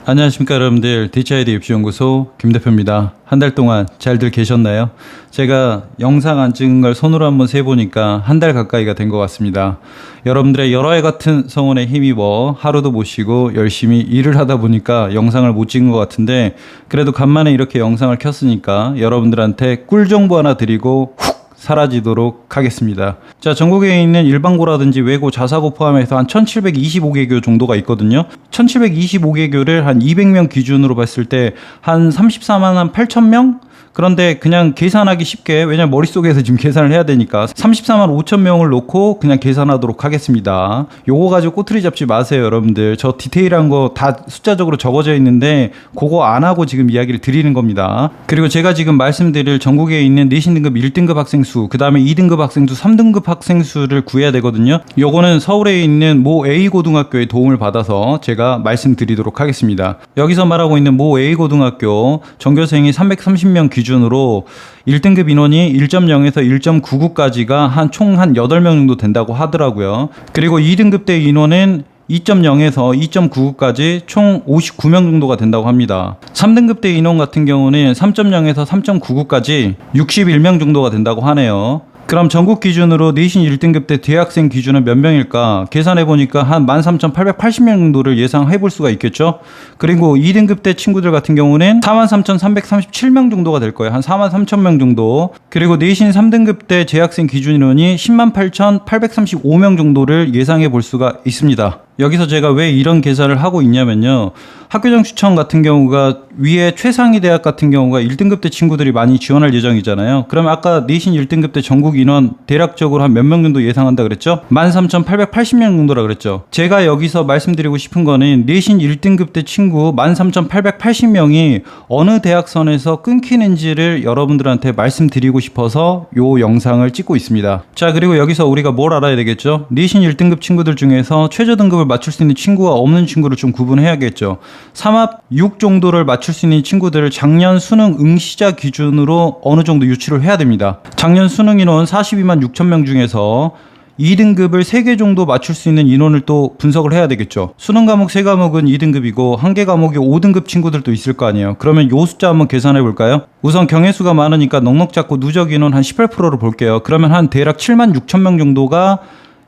안녕하십니까 여러분들. DHID 입시연구소 김대표입니다. 한 달 동안 잘들 계셨나요? 제가 영상 안 찍은 걸 손으로 한번 세보니까 한 달 가까이가 된 것 같습니다. 여러분들의 여러 해 같은 성원에 힘입어 하루도 못 쉬고 열심히 일을 하다 보니까 영상을 못 찍은 것 같은데, 그래도 간만에 이렇게 영상을 켰으니까 여러분들한테 꿀 정보 하나 드리고 훅 사라지도록 하겠습니다. 자, 전국에 있는 일반고라든지 외고, 자사고 포함해서 한 1725개교 정도가 있거든요. 1725개교를 한 200명 기준으로 봤을 때 한 34만 8천 명? 그런데 그냥 계산하기 쉽게, 왜냐면 머릿속에서 지금 계산을 해야 되니까 34만 5천 명을 놓고 그냥 계산하도록 하겠습니다. 요거 가지고 꼬투리 잡지 마세요 여러분들. 저 디테일한 거 다 숫자적으로 적어져 있는데 그거 안 하고 지금 이야기를 드리는 겁니다. 그리고 제가 지금 말씀드릴 전국에 있는 내신 등급 1등급 학생 수, 그 다음에 2등급 학생 수, 3등급 학생 수를 구해야 되거든요. 요거는 서울에 있는 모 A고등학교의 도움을 받아서 제가 말씀드리도록 하겠습니다. 여기서 말하고 있는 모 A고등학교 전교생이 330명 기준으로 1등급 인원이 1.0에서 1.99까지가 총 한 8명 정도 된다고 하더라고요. 그리고 2등급 대 인원은 2.0에서 2.99까지 총 59명 정도가 된다고 합니다. 3등급 대 인원 같은 경우는 3.0에서 3.99까지 61명 정도가 된다고 하네요. 그럼 전국 기준으로 내신 1등급 때 대학생 기준은 몇 명일까? 계산해보니까 한 13,880명 정도를 예상해볼 수가 있겠죠? 그리고 2등급 때 친구들 같은 경우는 43,337명 정도가 될 거예요. 한 43,000명 정도. 그리고 내신 3등급 때 재학생 기준 인원이 108,835명 정도를 예상해볼 수가 있습니다. 여기서 제가 왜 이런 계산을 하고 있냐면요, 학교장 추천 같은 경우가 위에 최상위 대학 같은 경우가 1등급 때 친구들이 많이 지원할 예정이잖아요. 그러면 아까 내신 1등급 때 전국 인원 대략적으로 한 몇 명 정도 예상한다 그랬죠? 13,880명 정도라 그랬죠. 제가 여기서 말씀드리고 싶은 거는 내신 1등급 때 친구 13,880명이 어느 대학선에서 끊기는지를 여러분들한테 말씀드리고 싶어서 요 영상을 찍고 있습니다. 자, 그리고 여기서 우리가 뭘 알아야 되겠죠? 내신 1등급 친구들 중에서 최저 등급을 맞출 수 있는 친구와 없는 친구를 좀 구분해야겠죠. 3합 6 정도를 맞출 수 있는 친구들을 작년 수능 응시자 기준으로 어느 정도 유출을 해야 됩니다. 작년 수능 인원 42만 6천 명 중에서 2등급을 3개 정도 맞출 수 있는 인원을 또 분석을 해야 되겠죠. 수능 과목 3과목은 2등급이고 1개 과목이 5등급 친구들도 있을 거 아니에요. 그러면 요 숫자 한번 계산해 볼까요? 우선 경혜수가 많으니까 넉넉 잡고 누적 인원 한 18%로 볼게요. 그러면 한 대략 7만 6천 명 정도가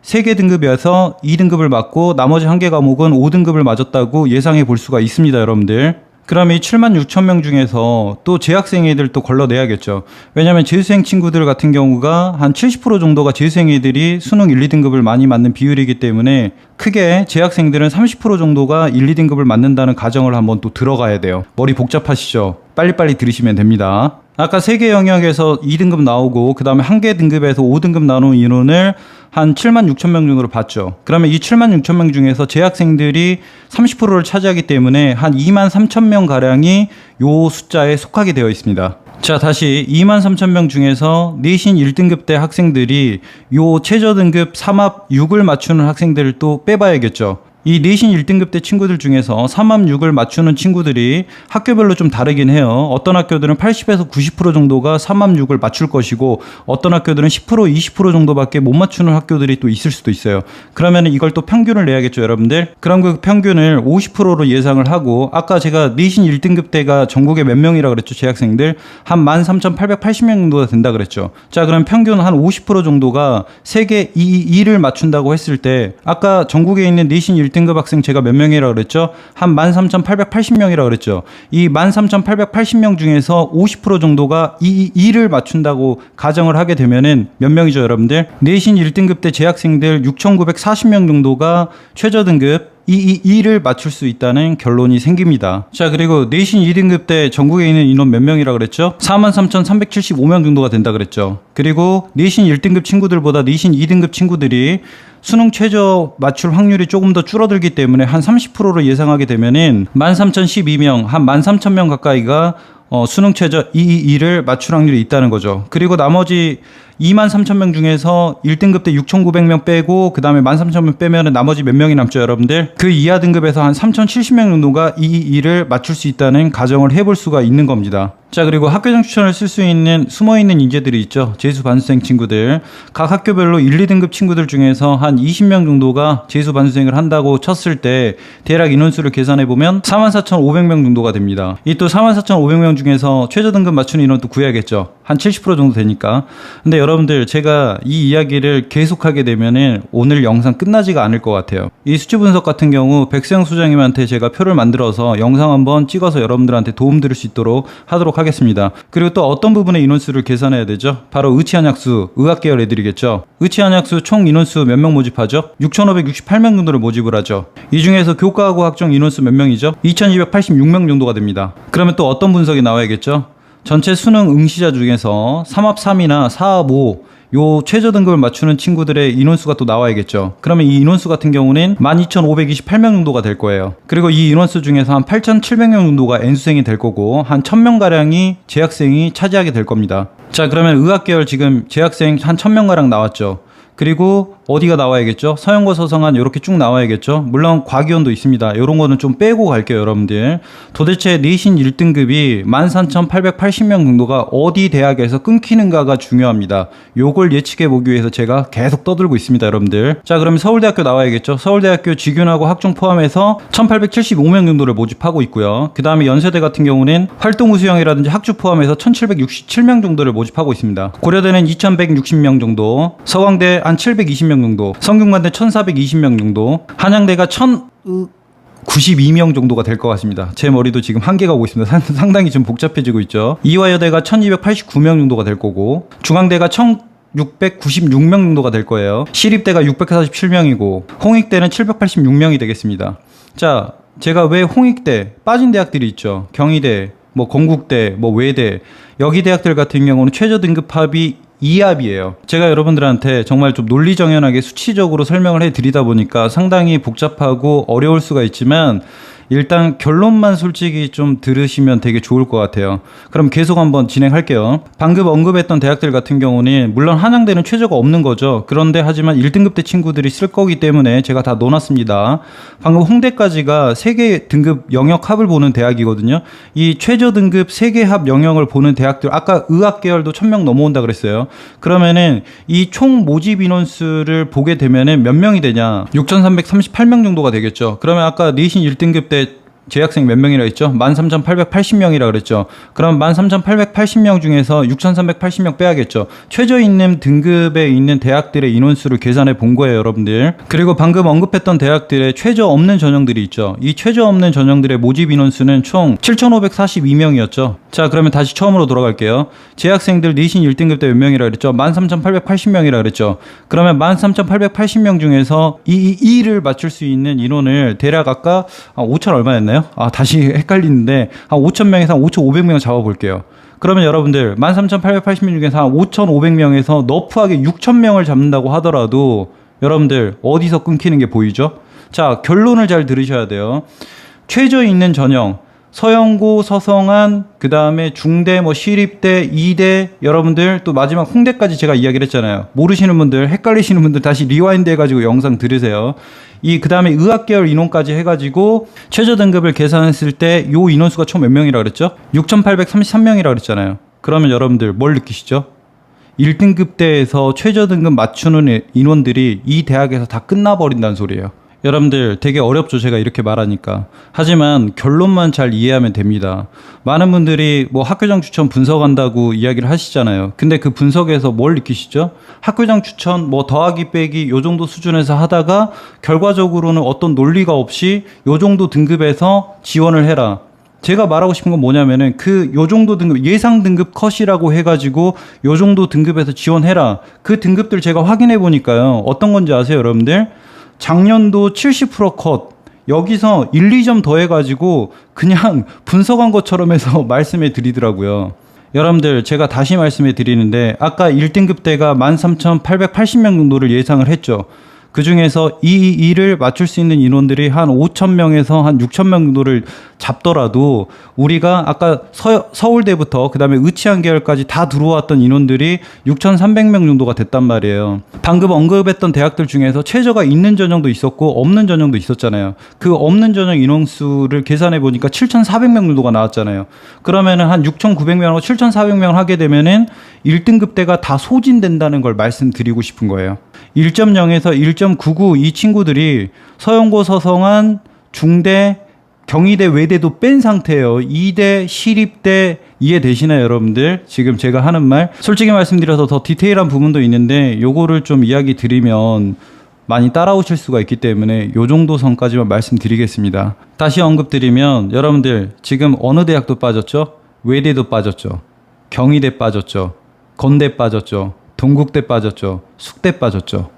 3개 등급이어서 2등급을 맞고 나머지 1개 과목은 5등급을 맞았다고 예상해 볼 수가 있습니다 여러분들. 그럼 이 7만 6천 명 중에서 또 재학생 애들 또 걸러내야겠죠. 왜냐면 재수생 친구들 같은 경우가 한 70% 정도가 재수생 애들이 수능 1, 2등급을 많이 맞는 비율이기 때문에 크게 재학생들은 30% 정도가 1, 2등급을 맞는다는 가정을 한번 또 들어가야 돼요. 머리 복잡하시죠? 빨리빨리 들으시면 됩니다. 아까 3개 영역에서 2등급 나오고 그 다음에 1개 등급에서 5등급 나눈 인원을 한 7만 6천 명 정도로 봤죠. 그러면 이 7만 6천 명 중에서 재학생들이 30%를 차지하기 때문에 한 2만 3천 명 가량이 요 숫자에 속하게 되어 있습니다. 자, 다시 2만 3천 명 중에서 내신 1등급 대 학생들이 요 최저 등급 3합 6을 맞추는 학생들을 또 빼봐야겠죠. 이 내신 1등급 대 친구들 중에서 3합 6을 맞추는 친구들이 학교별로 좀 다르긴 해요. 어떤 학교들은 80에서 90% 정도가 3합 6을 맞출 것이고 어떤 학교들은 10%, 20% 정도밖에 못 맞추는 학교들이 또 있을 수도 있어요. 그러면 이걸 또 평균을 내야겠죠 여러분들. 그럼 그 평균을 50%로 예상을 하고, 아까 제가 내신 1등급 대가 전국에 몇 명이라 그랬죠? 재학생들 한 13,880명 정도가 된다 그랬죠. 자, 그럼 평균 한 50% 정도가 3개 2를 맞춘다고 했을 때, 아까 전국에 있는 내신 1등급 학생 제가 몇 명이라고 그랬죠? 한 13,880명이라고 그랬죠. 이 13,880명 중에서 50% 정도가 2를 맞춘다고 가정을 하게 되면은 몇 명이죠 여러분들? 내신 1등급 때 재학생들 6,940명 정도가 최저 등급 2를 맞출 수 있다는 결론이 생깁니다. 자, 그리고 내신 2등급 때 전국에 있는 인원 몇 명이라고 그랬죠? 43,375명 정도가 된다 그랬죠. 그리고 내신 1등급 친구들보다 내신 2등급 친구들이 수능 최저 맞출 확률이 조금 더 줄어들기 때문에 한 30%로 예상하게 되면은 13,012명, 한 13,000명 가까이가 수능 최저 2를 맞출 확률이 있다는 거죠. 그리고 나머지 23,000명 중에서 1등급 때 6,900명 빼고 그 다음에 13,000명 빼면 나머지 몇 명이 남죠 여러분들? 그 이하 등급에서 한 3,070명 정도가 2를 맞출 수 있다는 가정을 해볼 수가 있는 겁니다. 자, 그리고 학교장 추천을 쓸 수 있는 숨어있는 인재들이 있죠. 재수 반수생 친구들. 각 학교별로 1, 2등급 친구들 중에서 한 20명 정도가 재수 반수생을 한다고 쳤을 때 대략 인원수를 계산해보면 44,500명 정도가 됩니다. 이 또 44,500명 중에서 최저 등급 맞추는 인원도 구해야겠죠. 한 70% 정도 되니까. 근데 여러분들, 제가 이 이야기를 계속하게 되면은 오늘 영상 끝나지가 않을 것 같아요. 이 수치 분석 같은 경우 백수영 소장님한테 제가 표를 만들어서 영상 한번 찍어서 여러분들한테 도움 드릴 수 있도록 하도록 하겠습니다. 그리고 또 어떤 부분의 인원수를 계산해야 되죠? 바로 의치한약수, 의학계열 애들이겠죠. 의치한약수 총 인원수 몇 명 모집하죠? 6,568명 정도를 모집을 하죠. 이 중에서 교과하고 학종 인원수 몇 명이죠? 2,286명 정도가 됩니다. 그러면 또 어떤 분석이 나와야겠죠? 전체 수능 응시자 중에서 3합 3이나 4합 5 요 최저 등급을 맞추는 친구들의 인원수가 또 나와야겠죠. 그러면 이 인원수 같은 경우는 12,528명 정도가 될 거예요. 그리고 이 인원수 중에서 한 8,700명 정도가 N수생이 될 거고 한 1,000명가량이 재학생이 차지하게 될 겁니다. 자, 그러면 의학계열 지금 재학생 한 1,000명가량 나왔죠. 그리고 어디가 나와야겠죠? 서영고, 서성한 이렇게 쭉 나와야겠죠? 물론 과기원도 있습니다. 이런 거는 좀 빼고 갈게요, 여러분들. 도대체 내신 1등급이 13,880명 정도가 어디 대학에서 끊기는가가 중요합니다. 요걸 예측해 보기 위해서 제가 계속 떠들고 있습니다, 여러분들. 자, 그럼 서울대학교 나와야겠죠? 서울대학교 직윤하고 학종 포함해서 1,875명 정도를 모집하고 있고요. 그 다음에 연세대 같은 경우는 활동우 수형이라든지 학주 포함해서 1,767명 정도를 모집하고 있습니다. 고려대는 2,160명 정도, 서강대 한 720명 정도, 성균관대 1,420명 정도, 한양대가 1,092명 정도가 될 것 같습니다. 제 머리도 지금 한계가 오고 있습니다. 상당히 좀 복잡해지고 있죠. 이화여대가 1,289명 정도가 될 거고, 중앙대가 1,696명 정도가 될 거예요. 시립대가 647명이고 홍익대는 786명이 되겠습니다. 자, 제가 왜 홍익대 빠진 대학들이 있죠. 경희대, 뭐 건국대, 뭐 외대, 여기 대학들 같은 경우는 최저 등급 합이 2합이에요. 제가 여러분들한테 정말 좀 논리정연하게 수치적으로 설명을 해드리다 보니까 상당히 복잡하고 어려울 수가 있지만 일단 결론만 솔직히 좀 들으시면 되게 좋을 것 같아요. 그럼 계속 한번 진행할게요. 방금 언급했던 대학들 같은 경우는 물론 한양대는 최저가 없는 거죠. 그런데 하지만 1등급대 친구들이 쓸 거기 때문에 제가 다 넣어놨습니다. 방금 홍대까지가 3개 등급 영역 합을 보는 대학이거든요. 이 최저 등급 3개 합 영역을 보는 대학들, 아까 의학계열도 1,000명 넘어온다 그랬어요. 그러면은 이 총 모집 인원수를 보게 되면은 몇 명이 되냐? 6,338명 정도가 되겠죠. 그러면 아까 내신 1등급 때 재학생 몇 명이라 했죠? 13,880명이라 그랬죠. 그럼 13,880명 중에서 6,380명 빼야겠죠. 최저 있는 등급에 있는 대학들의 인원수를 계산해 본 거예요, 여러분들. 그리고 방금 언급했던 대학들의 최저 없는 전형들이 있죠. 이 최저 없는 전형들의 모집 인원수는 총 7,542명이었죠. 자, 그러면 다시 처음으로 돌아갈게요. 재학생들 내신 1등급 때 몇 명이라 그랬죠? 13,880명이라 그랬죠. 그러면 13,880명 중에서 이 2를 맞출 수 있는 인원을 대략 아까 5,000 얼마였나요? 다시 헷갈리는데 한 5,000명에서 한 5,500명 잡아볼게요. 그러면 여러분들 13,880명 중에서 한 5,500명에서 너프하게 6,000명을 잡는다고 하더라도 여러분들 어디서 끊기는 게 보이죠? 자, 결론을 잘 들으셔야 돼요. 최저 있는 전형 서영고, 서성한, 그 다음에 중대, 뭐 시립대, 이대, 여러분들 또 마지막 홍대까지 제가 이야기를 했잖아요. 모르시는 분들, 헷갈리시는 분들 다시 리와인드 해가지고 영상 들으세요. 그 다음에 의학계열 인원까지 해가지고 최저 등급을 계산했을 때 요 인원수가 총 몇 명이라 그랬죠? 6,833명이라 그랬잖아요. 그러면 여러분들 뭘 느끼시죠? 1등급 대에서 최저 등급 맞추는 인원들이 이 대학에서 다 끝나버린다는 소리예요. 여러분들 되게 어렵죠, 제가 이렇게 말하니까. 하지만 결론만 잘 이해하면 됩니다. 많은 분들이 뭐 학교장 추천 분석한다고 이야기를 하시잖아요. 근데 그 분석에서 뭘 느끼시죠? 학교장 추천 뭐 더하기 빼기 요 정도 수준에서 하다가 결과적으로는 어떤 논리가 없이 요 정도 등급에서 지원을 해라. 제가 말하고 싶은 건 뭐냐면은 요 정도 등급, 예상 등급 컷이라고 해가지고 요 정도 등급에서 지원해라. 그 등급들 제가 확인해 보니까요. 어떤 건지 아세요, 여러분들? 작년도 70% 컷, 여기서 1, 2점 더해가지고 그냥 분석한 것처럼 해서 말씀해 드리더라고요. 여러분들 제가 다시 말씀해 드리는데 아까 1등급 대가 13,880명 정도를 예상을 했죠. 그 중에서 이 일을 맞출 수 있는 인원들이 한 5,000명에서 한 6,000명 정도를 잡더라도 우리가 아까 서울대부터 그다음에 의치한 계열까지 다 들어왔던 인원들이 6,300명 정도가 됐단 말이에요. 방금 언급했던 대학들 중에서 최저가 있는 전형도 있었고 없는 전형도 있었잖아요. 그 없는 전형 인원수를 계산해 보니까 7,400명 정도가 나왔잖아요. 그러면은 한 6,900명하고 7,400명 하게 되면은 1등급 대가 다 소진된다는 걸 말씀드리고 싶은 거예요. 1.0에서 1.99 이 친구들이 서영고, 서성한, 중대, 경희대, 외대도 뺀 상태예요. 이대, 시립대 이해되시나요, 여러분들? 지금 제가 하는 말 솔직히 말씀드려서 더 디테일한 부분도 있는데 요거를 좀 이야기 드리면 많이 따라오실 수가 있기 때문에 요 정도 선까지만 말씀드리겠습니다. 다시 언급드리면 여러분들 지금 어느 대학도 빠졌죠? 외대도 빠졌죠. 경희대 빠졌죠. 건대 빠졌죠. 동국대 빠졌죠. 숙대 빠졌죠.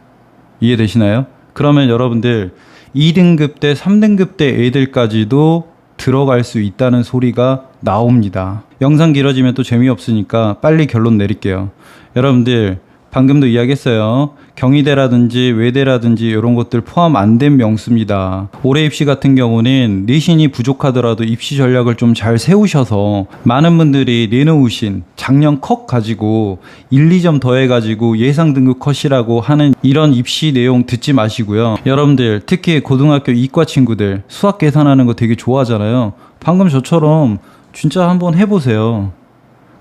이해되시나요? 그러면 여러분들 2등급대, 3등급대 애들까지도 들어갈 수 있다는 소리가 나옵니다. 영상 길어지면 또 재미없으니까 빨리 결론 내릴게요. 여러분들 방금도 이야기했어요. 경희대라든지 외대라든지 이런 것들 포함 안 된 명수입니다. 올해 입시 같은 경우는 내신이 부족하더라도 입시 전략을 좀 잘 세우셔서 많은 분들이 내놓으신 작년 컷 가지고 1, 2점 더해가지고 예상 등급 컷이라고 하는 이런 입시 내용 듣지 마시고요. 여러분들 특히 고등학교 이과 친구들 수학 계산하는 거 되게 좋아하잖아요. 방금 저처럼 진짜 한번 해보세요.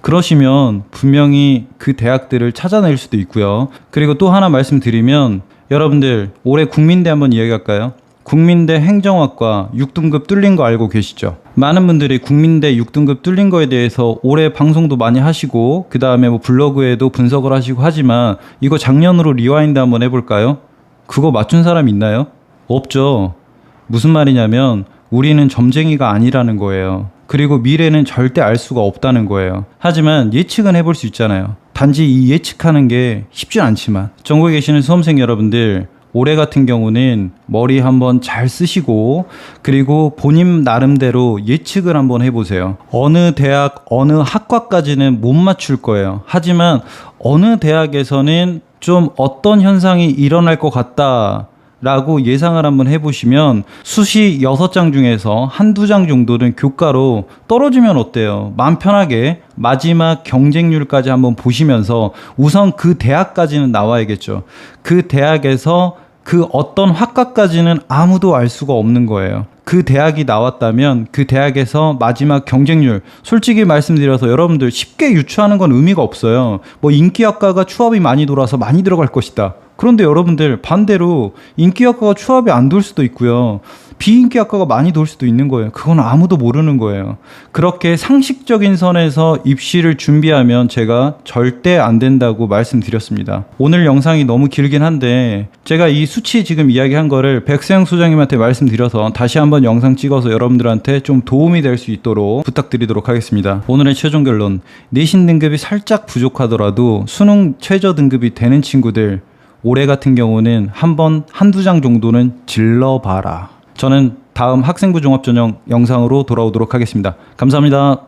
그러시면 분명히 그 대학들을 찾아낼 수도 있고요. 그리고 또 하나 말씀드리면 여러분들 올해 국민대 한번 이야기할까요? 국민대 행정학과 6등급 뚫린 거 알고 계시죠? 많은 분들이 국민대 6등급 뚫린 거에 대해서 올해 방송도 많이 하시고 그 다음에 뭐 블로그에도 분석을 하시고 하지만 이거 작년으로 리와인드 한번 해볼까요? 그거 맞춘 사람 있나요? 없죠. 무슨 말이냐면 우리는 점쟁이가 아니라는 거예요. 그리고 미래는 절대 알 수가 없다는 거예요. 하지만 예측은 해볼 수 있잖아요. 단지 이 예측하는 게 쉽진 않지만 전국에 계시는 수험생 여러분들 올해 같은 경우는 머리 한번 잘 쓰시고 그리고 본인 나름대로 예측을 한번 해보세요. 어느 대학, 어느 학과까지는 못 맞출 거예요. 하지만 어느 대학에서는 좀 어떤 현상이 일어날 것 같다 라고 예상을 한번 해보시면 수시 6장 중에서 한두 장 정도는 교과로 떨어지면 어때요? 마음 편하게 마지막 경쟁률까지 한번 보시면서 우선 그 대학까지는 나와야겠죠. 그 대학에서 그 어떤 학과까지는 아무도 알 수가 없는 거예요. 그 대학이 나왔다면 그 대학에서 마지막 경쟁률 솔직히 말씀드려서 여러분들 쉽게 유추하는 건 의미가 없어요. 뭐 인기학과가 추합이 많이 돌아서 많이 들어갈 것이다. 그런데 여러분들 반대로 인기학과가 추합이 안 돌 수도 있고요. 비인기학과가 많이 돌 수도 있는 거예요. 그건 아무도 모르는 거예요. 그렇게 상식적인 선에서 입시를 준비하면 제가 절대 안 된다고 말씀드렸습니다. 오늘 영상이 너무 길긴 한데 제가 이 수치 지금 이야기한 거를 백세영 소장님한테 말씀드려서 다시 한번 영상 찍어서 여러분들한테 좀 도움이 될 수 있도록 부탁드리도록 하겠습니다. 오늘의 최종 결론, 내신 등급이 살짝 부족하더라도 수능 최저 등급이 되는 친구들 올해 같은 경우는 한두 장 정도는 질러봐라. 저는 다음 학생부 종합전형 영상으로 돌아오도록 하겠습니다. 감사합니다.